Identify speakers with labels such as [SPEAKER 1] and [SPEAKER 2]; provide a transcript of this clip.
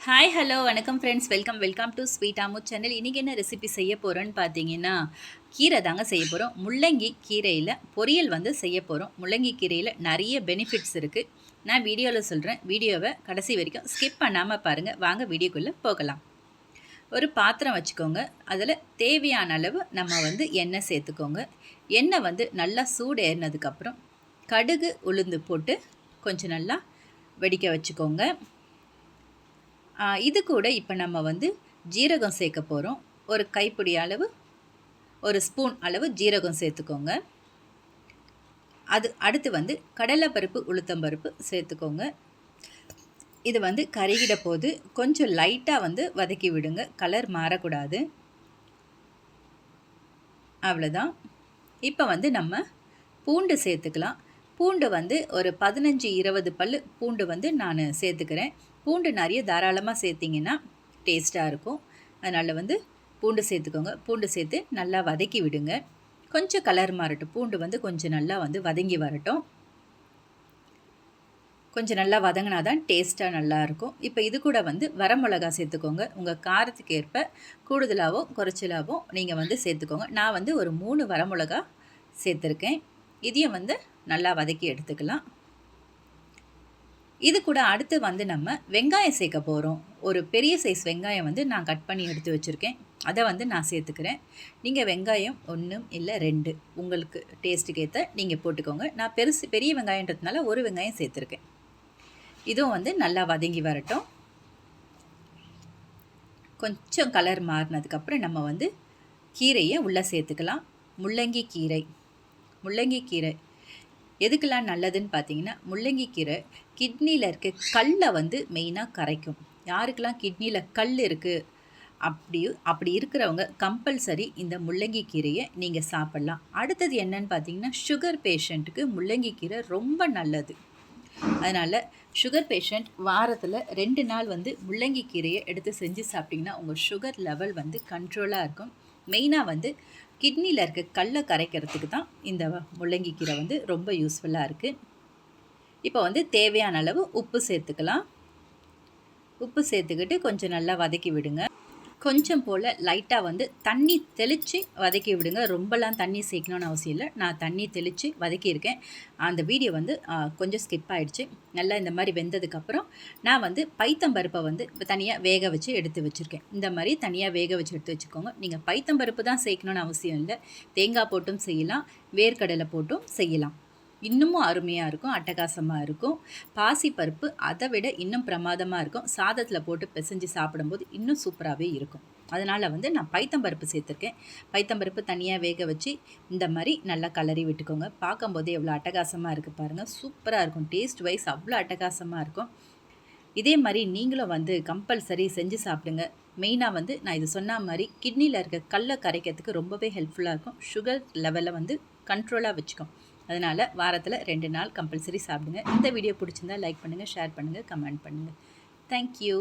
[SPEAKER 1] Hi hello வணக்கம் friends, welcome to sweet ஆமு channel. இன்றைக்கி என்ன ரெசிபி செய்ய போகிறோன்னு பார்த்தீங்கன்னா, கீரை தாங்க செய்ய போகிறோம். முள்ளங்கி கீரையில் பொரியல் வந்து செய்ய போகிறோம். முள்ளங்கி கீரையில் நிறைய பெனிஃபிட்ஸ் இருக்குது. நான் வீடியோவில் சொல்கிறேன். வீடியோவை கடைசி வரைக்கும் ஸ்கிப் பண்ணாமல் பாருங்கள். வாங்க வீடியோக்குள்ளே போகலாம். ஒரு பாத்திரம் வச்சுக்கோங்க. அதில் தேவையான அளவு நம்ம வந்து எண்ணெய் சேர்த்துக்கோங்க. எண்ணெய் வந்து நல்லா சூடு ஏறினதுக்கப்புறம் கடுகு உளுந்து போட்டு கொஞ்சம் நல்லா வெடிக்க வச்சுக்கோங்க. இது கூட இப்போ நம்ம வந்து ஜீரகம் சேர்க்க போகிறோம். ஒரு கைப்பிடி அளவு, ஒரு ஸ்பூன் அளவு ஜீரகம் சேர்த்துக்கோங்க. அது அடுத்து வந்து கடலைப்பருப்பு உளுத்தம்பருப்பு சேர்த்துக்கோங்க. இது வந்து கருகிட போது கொஞ்சம் லைட்டாக வந்து வதக்கி விடுங்க. கலர் மாறக்கூடாது. அவ்வளோதான். இப்போ வந்து நம்ம பூண்டு சேர்த்துக்கலாம். பூண்டு வந்து ஒரு 15-20 பல் பூண்டு வந்து நான் சேர்த்துக்கிறேன். பூண்டு நிறைய தாராளமாக சேர்த்திங்கன்னா டேஸ்ட்டாக இருக்கும். அதனால் வந்து பூண்டு சேர்த்துக்கோங்க. பூண்டு சேர்த்து நல்லா வதக்கி விடுங்க. கொஞ்சம் கலர் மாறட்டும். பூண்டு வந்து கொஞ்சம் நல்லா வந்து வதங்கி வரட்டும். கொஞ்சம் நல்லா வதங்கினா தான் டேஸ்ட்டாக நல்லாயிருக்கும். இப்போ இது கூட வந்து வரமிளகா சேர்த்துக்கோங்க. உங்கள் காரத்துக்கு ஏற்ப கூடுதலாகவோ குறைச்சலாகவோ நீங்கள் வந்து சேர்த்துக்கோங்க. நான் வந்து ஒரு 3 வரமிளகா சேர்த்துருக்கேன். இதையும் வந்து நல்லா வதக்கி எடுத்துக்கலாம். இது கூட அடுத்து வந்து நம்ம வெங்காயம் சேர்க்க போகிறோம். ஒரு பெரிய சைஸ் வெங்காயம் வந்து நான் கட் பண்ணி எடுத்து வச்சுருக்கேன். அதை வந்து நான் சேர்த்துக்கிறேன். நீங்கள் வெங்காயம் 1 இல்லை 2 உங்களுக்கு டேஸ்ட்டுக்கு ஏற்ற நீங்கள் போட்டுக்கோங்க. நான் பெரிய வெங்காயன்றதுனால ஒரு வெங்காயம் சேர்த்துருக்கேன். இதுவும் வந்து நல்லா வதங்கி வரட்டும். கொஞ்சம் கலர் மாறினதுக்கப்புறம் நம்ம வந்து கீரையை உள்ளே சேர்த்துக்கலாம். முள்ளங்கி கீரை எதுக்கெல்லாம் நல்லதுன்னு பார்த்தீங்கன்னா, முள்ளங்கி கீரை கிட்னியில் இருக்க கல்லை வந்து மெயினாக கரைக்கும். யாருக்கெல்லாம் கிட்னியில் கல் இருக்குது அப்படி இருக்கிறவங்க கம்பல்சரி இந்த முள்ளங்கி கீரையை நீங்கள் சாப்பிட்லாம். அடுத்தது என்னன்னு பார்த்தீங்கன்னா, சுகர் பேஷண்ட்டுக்கு முள்ளங்கி கீரை ரொம்ப நல்லது. அதனால் சுகர் பேஷண்ட் வாரத்தில் 2 நாள் வந்து முள்ளங்கி கீரையை எடுத்து செஞ்சு சாப்பிட்டிங்கன்னா உங்கள் சுகர் லெவல் வந்து கண்ட்ரோலாக இருக்கும். மெயினாக வந்து கிட்னியில் இருக்க கல்லை கரைக்கிறதுக்கு தான் இந்த முள்ளங்கி கீரை வந்து ரொம்ப யூஸ்ஃபுல்லாக இருக்குது. இப்போ வந்து தேவையான அளவு உப்பு சேர்த்துக்கலாம். உப்பு சேர்த்துக்கிட்டு கொஞ்சம் நல்லா வதக்கி விடுங்க. கொஞ்சம் போல் லைட்டாக வந்து தண்ணி தெளித்து வதக்கி விடுங்க. ரொம்பலாம் தண்ணி சேர்க்கணுன்னு அவசியம் இல்லை. நான் தண்ணி தெளித்து வதக்கியிருக்கேன். அந்த வீடியோ வந்து கொஞ்சம் ஸ்கிப் ஆகிடுச்சு. நல்லா இந்த மாதிரி வெந்ததுக்கப்புறம் நான் வந்து பைத்தம்பருப்பை வந்து தனியாக வேக வச்சு எடுத்து வச்சுருக்கேன். இந்த மாதிரி தனியாக வேக வச்சு எடுத்து வச்சுக்கோங்க. நீங்கள் பைத்தம்பருப்பு தான் சேர்க்கணுன்னு அவசியம் இல்லை. தேங்காய் போட்டும் செய்யலாம், வேர்க்கடலை போட்டும் செய்யலாம். இன்னமும் அருமையாக இருக்கும், அட்டகாசமாக இருக்கும். பாசிப்பருப்பு அதை விட இன்னும் பிரமாதமாக இருக்கும். சாதத்தில் போட்டு பிசைஞ்சு சாப்பிடும்போது இன்னும் சூப்பராகவே இருக்கும். அதனால் வந்து நான் பைத்தம்பருப்பு சேர்த்துருக்கேன். பைத்தம்பருப்பு தனியாக வேக வச்சு இந்த மாதிரி நல்லா கலரி விட்டுக்கோங்க. பார்க்கும்போதே எவ்வளோ அட்டகாசமாக இருக்குது பாருங்கள். சூப்பராக இருக்கும். டேஸ்ட் வைஸ் அவ்வளோ அட்டகாசமாக இருக்கும். இதே மாதிரி நீங்களும் வந்து கம்பல்சரி செஞ்சு சாப்பிடுங்க. மெயினாக வந்து நான் இது சொன்ன மாதிரி கிட்னியில் இருக்க கல்லை கரைக்கிறதுக்கு ரொம்பவே ஹெல்ப்ஃபுல்லாக இருக்கும். சுகர் லெவலை வந்து கண்ட்ரோலாக வச்சுக்கும். அதனால் வாரத்தில் 2 நாள் கம்பல்சரி சாப்பிடுங்க. இந்த வீடியோ பிடிச்சிருந்தா லைக் பண்ணுங்கள், ஷேர் பண்ணுங்கள், கமெண்ட் பண்ணுங்கள். தேங்க்யூ.